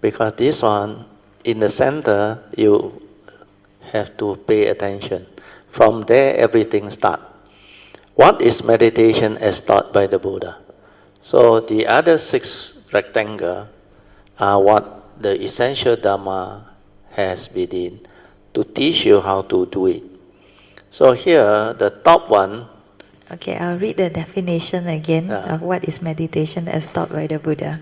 Because this one, in the center, you have to pay attention. From there, everything starts. What is meditation as taught by the Buddha? So the other 6 rectangles are what the essential Dhamma has within to teach you how to do it. So here, the top one. Okay, I'll read the definition again of what is meditation as taught by the Buddha.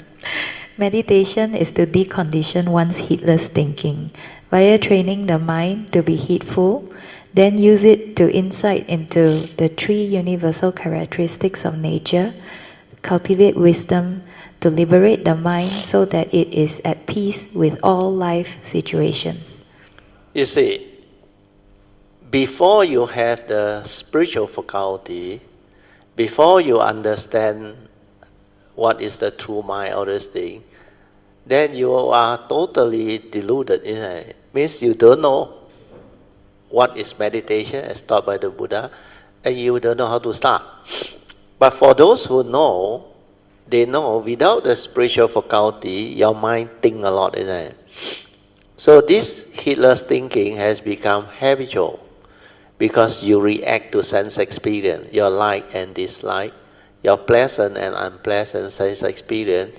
Meditation is to decondition one's heedless thinking via training the mind to be heedful, then use it to insight into the 3 universal characteristics of nature, cultivate wisdom to liberate the mind so that it is at peace with all life situations. You see, before you have the spiritual faculty, before you understand what is the true mind, all this thing, then you are totally deluded. It means you don't know what is meditation as taught by the Buddha, and you don't know how to start. But for those who know, they know without the spiritual faculty, your mind thinks a lot. So this heedless thinking has become habitual because you react to sense experience, your like and dislike, your pleasant and unpleasant sense experience,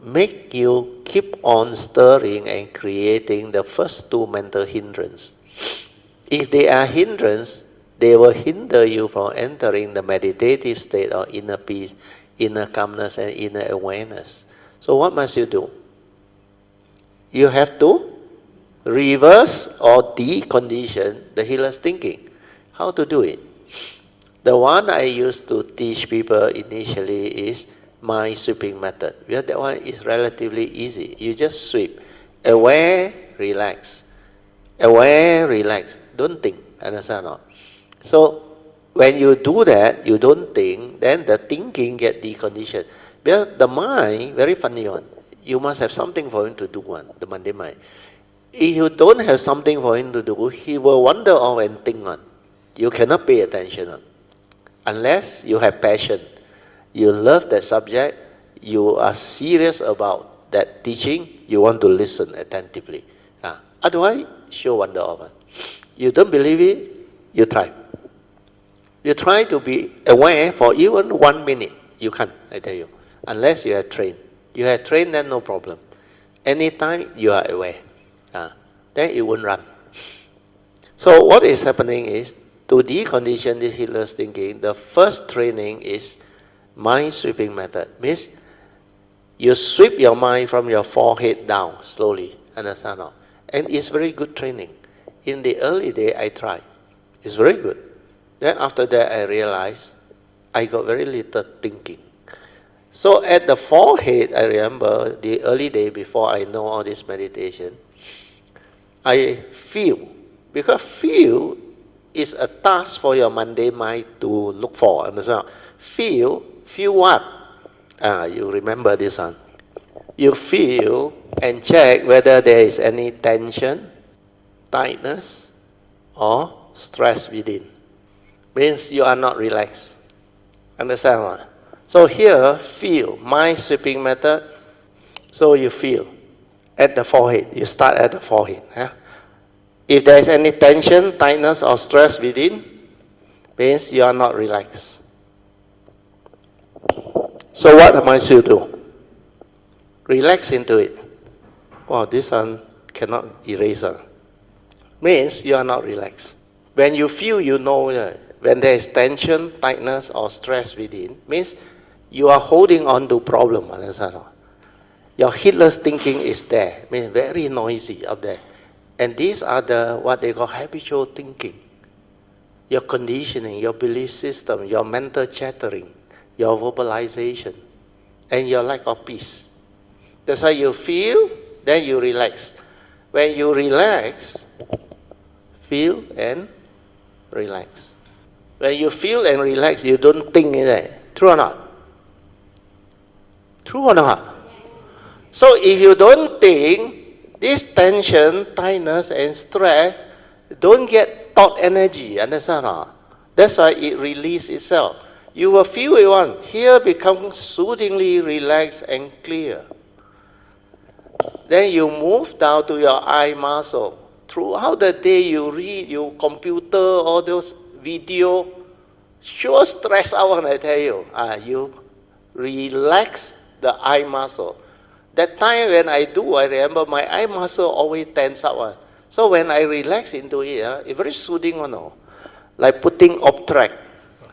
make you keep on stirring and creating the first 2 mental hindrances. If they are hindrances, they will hinder you from entering the meditative state of inner peace, inner calmness, and inner awareness. So what must you do? You have to reverse or decondition the heedless thinking. How to do it? The one I used to teach people initially is mind sweeping method. Well, that one is relatively easy. You just sweep. Aware, relax. Aware, relax. Don't think. Understand or not? So when you do that, you don't think, then the thinking get deconditioned. Well, the mind, very funny one. You must have something for him to do one, the Monday mind. If you don't have something for him to do, he will wander off and think on. You cannot pay attention on. Unless you have passion. You love that subject, you are serious about that teaching, you want to listen attentively. Otherwise, she'll wander off. You don't believe it, you try. You try to be aware for even 1 minute. You can't, I tell you. Unless you have trained. You have trained, then no problem. Anytime you are aware. Then it won't run. So what is happening is, to decondition this heedless thinking, the first training is mind sweeping method. Means you sweep your mind from your forehead down slowly. Understand? And it's very good training. In the early day, I tried. It's very good. Then after that, I realized I got very little thinking. So at the forehead, I remember the early day before I know all this meditation, I feel. Because feel is a task for your mundane mind to look for. Understand? Feel what? You remember this one. You feel and check whether there is any tension, tightness, or stress within. Means you are not relaxed. Understand what? So here, feel, mind sweeping method. So you feel at the forehead. You start at the forehead. If there is any tension, tightness, or stress within, means you are not relaxed. So what must you do? Relax into it. Wow, this one cannot erase. Means you are not relaxed. When you feel, you know, when there is tension, tightness, or stress within, means you are holding on to problem. Your heedless thinking is there, means very noisy up there. And these are the what they call habitual thinking. Your conditioning, your belief system, your mental chattering, your verbalization, and your lack of peace. That's why you feel, then you relax. When you relax, feel and relax. When you feel and relax, you don't think in there. True or not? True or not? Yes. So if you don't think, this tension, tightness, and stress don't get thought energy. Understand? That's why it releases itself. You will feel it one. Here becomes soothingly relaxed and clear. Then you move down to your eye muscle. Throughout the day you read, you computer, all those video, sure stress out, I tell you. You relax the eye muscle. That time when I do, I remember my eye muscle always tense up. So when I relax into it, it's very soothing, like putting Optract.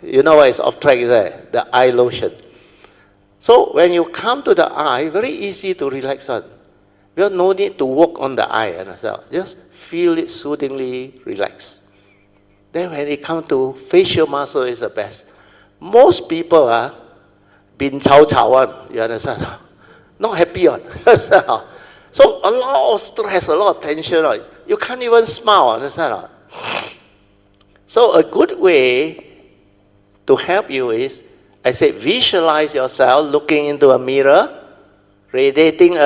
You know what is Optract? Is that? The eye lotion. So when you come to the eye, very easy to relax on. You have no need to work on the eye. Just feel it soothingly relax. Then when it comes to facial muscle, is the best. Most people are bin chao chao, you understand? Not happy on. So a lot of stress, a lot of tension. You can't even smile, understand? So a good way to help you is, I say, visualize yourself looking into a mirror, radiating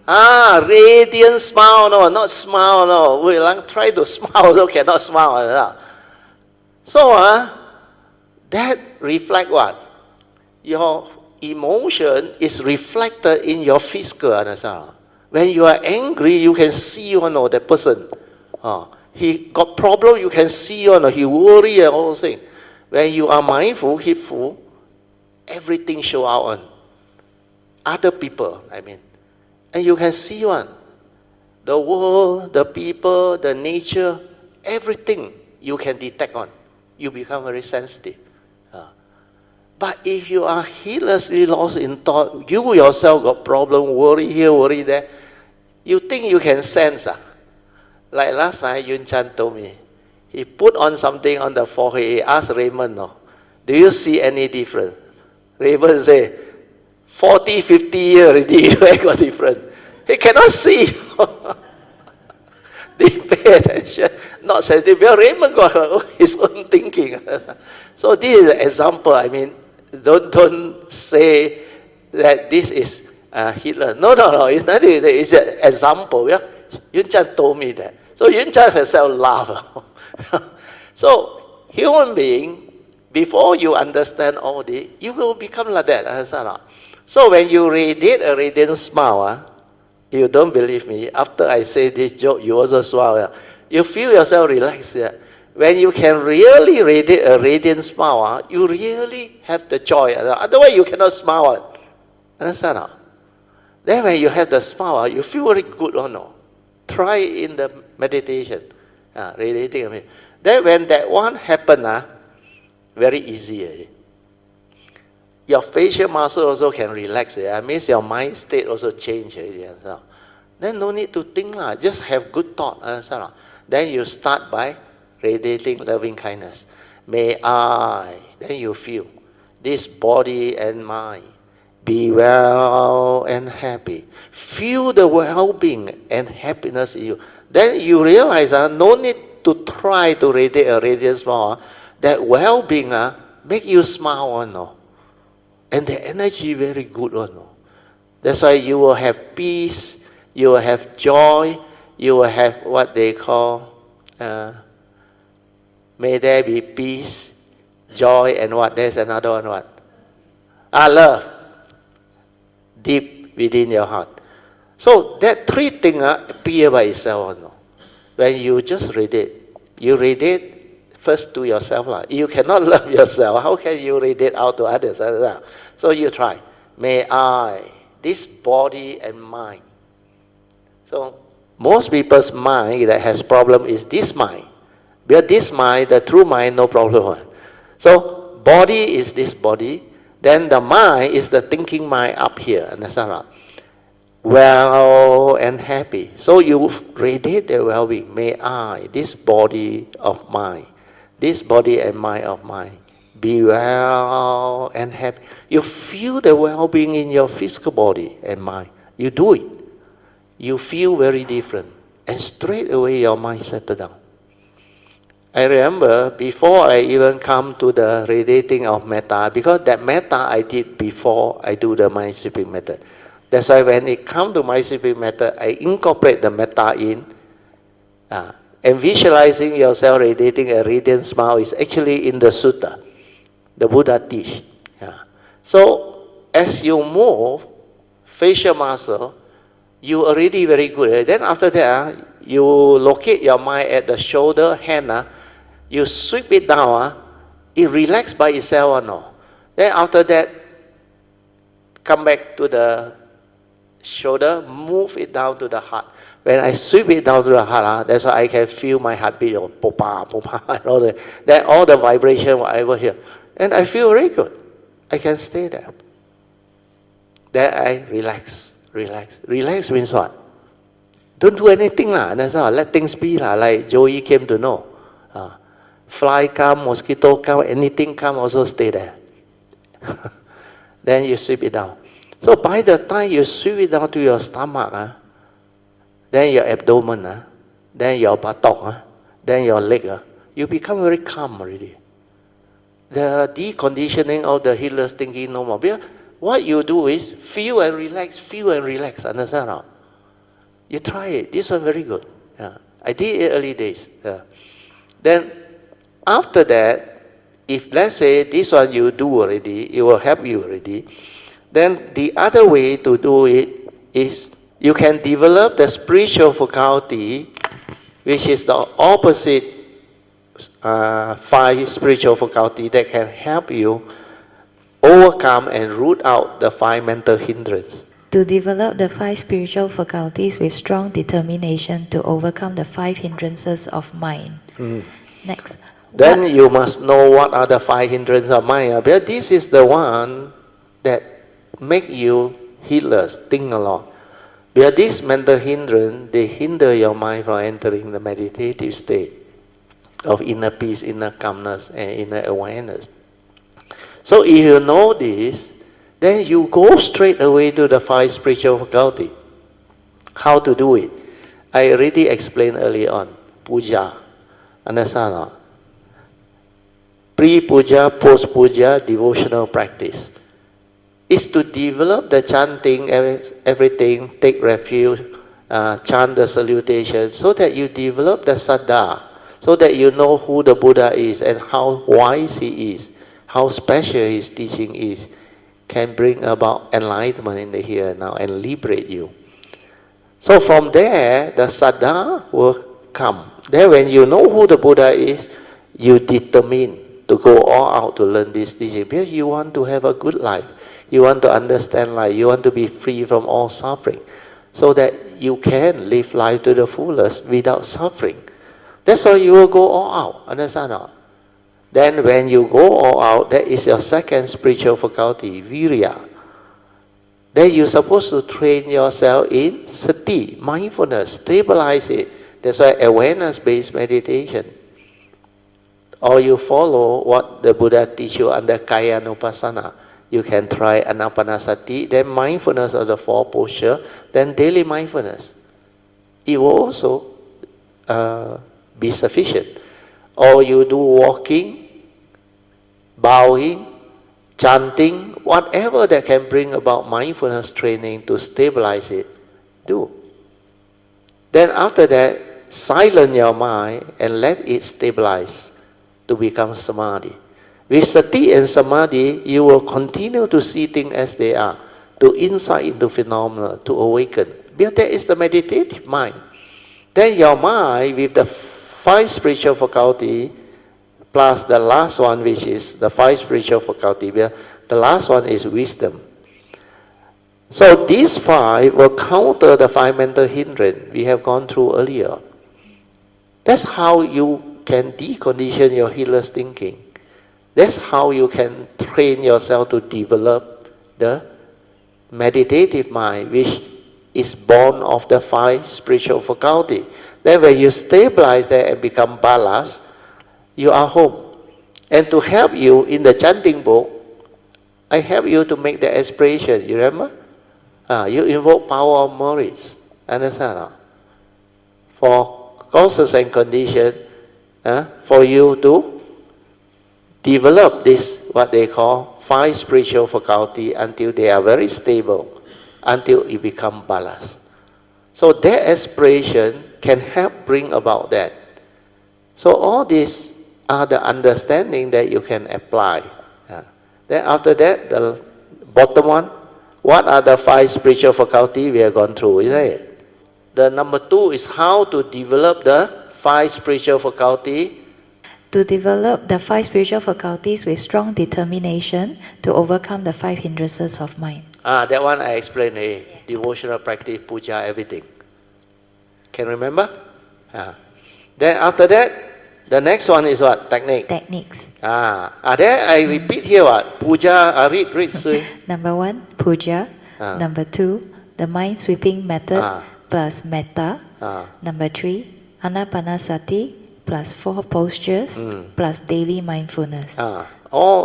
radiant smile, no, not smile, no. We try to smile, also cannot smile. So that reflect what? Your emotion is reflected in your physical, understand? When you are angry, you can see, the person. He got problem, you can see, he worry and all those things. When you are mindful, heedful, everything show out on other people, I mean. And you can see the world, the people, the nature, everything you can detect on. You become very sensitive. But if you are heedlessly lost in thought, you yourself got problem, worry here, worry there, you think you can sense. Like last night, Yun Chan told me, he put on something on the forehead. He asked Raymond, do you see any difference? Raymond say, 40, 50 years already, where got different? He cannot see. They pay attention, not sensitive. Well, Raymond got his own thinking. So this is an example. I mean, don't say that this is Hitler. No, it's not. It's an example. Yeah? Yun Chan told me that. So Yun Chan herself laughed. So human being, before you understand all this, you will become like that. So when you radiate a radiant smile, you don't believe me. After I say this joke, you also smile. You feel yourself relaxed. When you can really radiate a radiant smile, you really have the joy. Otherwise, you cannot smile. Understand? Then when you have the smile, you feel very good or no? Try in the meditation. Radiating. Then when that one happen, very easy. Your facial muscle also can relax. It means your mind state also change. Then no need to think. Just have good thought. Then you start by radiating loving kindness. May I, then you feel, this body and mind be well and happy. Feel the well-being and happiness in you. Then you realize no need to try to radiate a radiant smile. That well-being make you smile or no. And the energy very good or no. That's why you will have peace, you will have joy, you will have what they call, may there be peace, joy, and what? There's another one, what? Love. Deep within your heart. So that three things appear by itself or no. When you just radiate, you radiate first to yourself. You cannot love yourself. How can you radiate out to others? So you try. May I, this body and mind. So most people's mind that has problem is this mind. Because this mind, the true mind, no problem. So body is this body. Then the mind is the thinking mind up here. Understand? Well and happy. So you radiate the well-being. May I, this body of mine, this body and mind of mine, be well and happy. You feel the well-being in your physical body and mind. You do it. You feel very different. And straight away your mind settles down. I remember before I even come to the radiating of metta, because that metta I did before I do the mind sweeping method. That's why when it comes to mind sweeping method, I incorporate the metta in. And visualizing yourself radiating a radiant smile is actually in the Sutra. The Buddha teach. So as you move, facial muscle, you already very good. Then after that, you locate your mind at the shoulder, hand, you sweep it down, it relax by itself or no. Then after that, come back to the shoulder, move it down to the heart. When I sweep it down to the heart, that's why I can feel my heartbeat, popa, popa, and all the, then all the vibration, whatever here. And I feel very good. I can stay there. Then I relax, relax. Relax means what? Don't do anything lah. That's all. Let things be lah. Like Joey came to know. Fly come, mosquito come, anything come, also stay there. Then you sweep it down. So by the time you sweep it down to your stomach, then your abdomen, then your buttock, then your leg, you become very calm already. The deconditioning of the heedless thinking no more. Because what you do is feel and relax, understand now? You try it. This one very good. I did it early days. Then after that, if let's say this one you do already, it will help you already. Then the other way to do it is you can develop the spiritual faculty, which is the opposite 5 spiritual faculty that can help you overcome and root out the 5 mental hindrances. To develop the 5 spiritual faculties with strong determination to overcome the 5 hindrances of mind. Next. Then you must know what are the 5 hindrances of mind. Because this is the one that make you heedless, think a lot. Because this mental hindrance, they hinder your mind from entering the meditative state of inner peace, inner calmness, and inner awareness. So if you know this, then you go straight away to the 5 spiritual faculty. How to do it? I already explained early on. Puja. Understand? Pre-puja, post-puja, devotional practice. Is to develop the chanting, everything, take refuge, chant the salutation, so that you develop the saddha, so that you know who the Buddha is and how wise he is, how special his teaching is, can bring about enlightenment in the here and now and liberate you. So from there, the saddha will come. Then when you know who the Buddha is, you determine to go all out to learn this teaching, because you want to have a good life. You want to understand life. You want to be free from all suffering, so that you can live life to the fullest without suffering. That's why you will go all out. Understand? Then when you go all out, that is your second spiritual faculty, virya. Then you're supposed to train yourself in sati, mindfulness, stabilize it. That's why awareness-based meditation. Or you follow what the Buddha teach you under kaya anupassana. You can try anapanasati, then mindfulness of the 4 posture, then daily mindfulness. It will also be sufficient. Or you do walking, bowing, chanting, whatever that can bring about mindfulness training to stabilize it, do. Then after that, silence your mind and let it stabilize to become samadhi. With sati and samadhi, you will continue to see things as they are, to insight into phenomena, to awaken. Because that is the meditative mind. Then your mind, with the 5 spiritual faculty, plus the last one, which is the 5 spiritual faculty, the last one is wisdom. So these 5 will counter the 5 mental hindrance we have gone through earlier. That's how you can decondition your heedless thinking. That's how you can train yourself to develop the meditative mind, which is born of the 5 spiritual faculty. Then when you stabilize that and become balanced, you are home. And to help you in the chanting book, I help you to make the aspiration. You remember? You invoke power of merits. Understand? For causes and conditions, for you to develop this, what they call 5 spiritual faculty, until they are very stable, until it become balanced. So their aspiration can help bring about that. So all these are the understanding that you can apply. Then after that, the bottom one, What are the 5 spiritual faculties we have gone through, isn't it? The number 2 is how to develop the 5 spiritual faculties. To develop the 5 spiritual faculties with strong determination to overcome the 5 hindrances of mind. That one I explained, devotional practice, puja, everything. Can remember? Then after that, the next one is what? Technique. Techniques. There I repeat here what? Puja, read. Number 1, puja. Number 2, the mind sweeping method plus metta. Number 3, anapanasati plus 4 postures plus daily mindfulness. All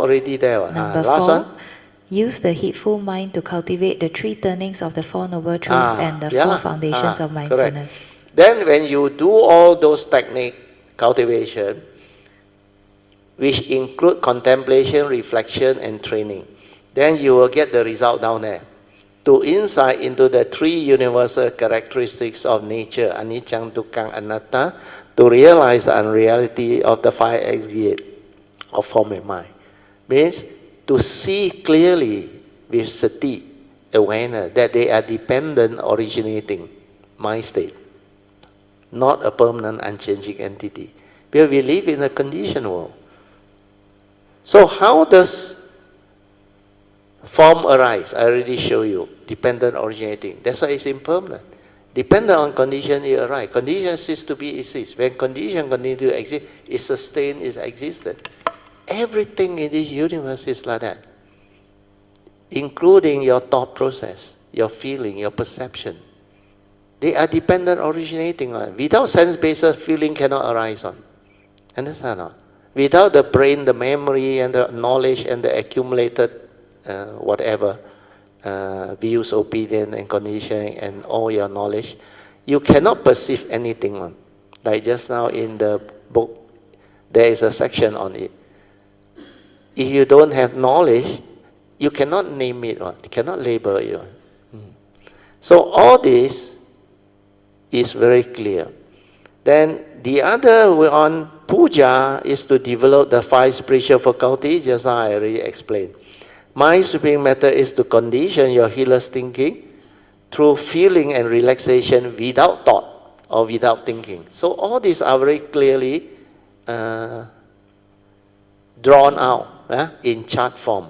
already there. Number last 4, one. Use the heedful mind to cultivate the 3 turnings of the 4 noble truths and the 4 foundations of mindfulness. Correct. Then when you do all those technique cultivation, which include contemplation, reflection, and training, then you will get the result down there. To insight into the 3 universal characteristics of nature, anicca, dukkha, anatta, to realize the unreality of the 5 aggregate of form and mind. Means to see clearly with sati, awareness, that they are dependent originating mind state, not a permanent unchanging entity. Because we live in a conditioned world. So how does form arise? I already show you. Dependent originating. That's why it's impermanent. Dependent on condition, it arises. Condition cease to be exist. When condition continue to exist, it sustains its existence. Everything in this universe is like that. Including your thought process, your feeling, your perception. They are dependent originating on. Without sense-based feeling cannot arise on. Understand or not? Without the brain, the memory and the knowledge and the accumulated whatever views, opinion and conditioning and all your knowledge, you cannot perceive anything on. Like just now in the book, there is a section on it. If you don't have knowledge, you cannot name it on, you cannot label it on. So all this is very clear. Then the other on puja is to develop the 5 spiritual faculties, just now I already explained. Mind sweeping method is to condition your healer's thinking through feeling and relaxation without thought or without thinking. So all these are very clearly drawn out in chart form.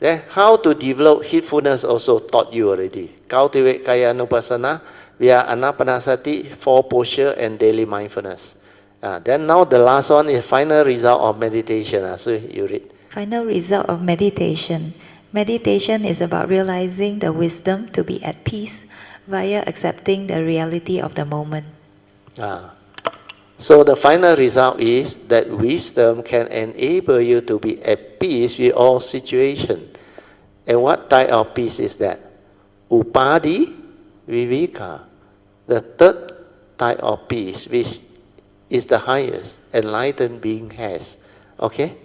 Then how to develop heedfulness also taught you already. Cultivate kaya anupassana via anapanasati, 4 posture and daily mindfulness. Then now the last one is final result of meditation. So you read. Final result of meditation. Meditation is about realizing the wisdom to be at peace via accepting the reality of the moment. So the final result is that wisdom can enable you to be at peace with all situations. And what type of peace is that? Upadhi viveka. The third type of peace, which is the highest enlightened being has. Okay?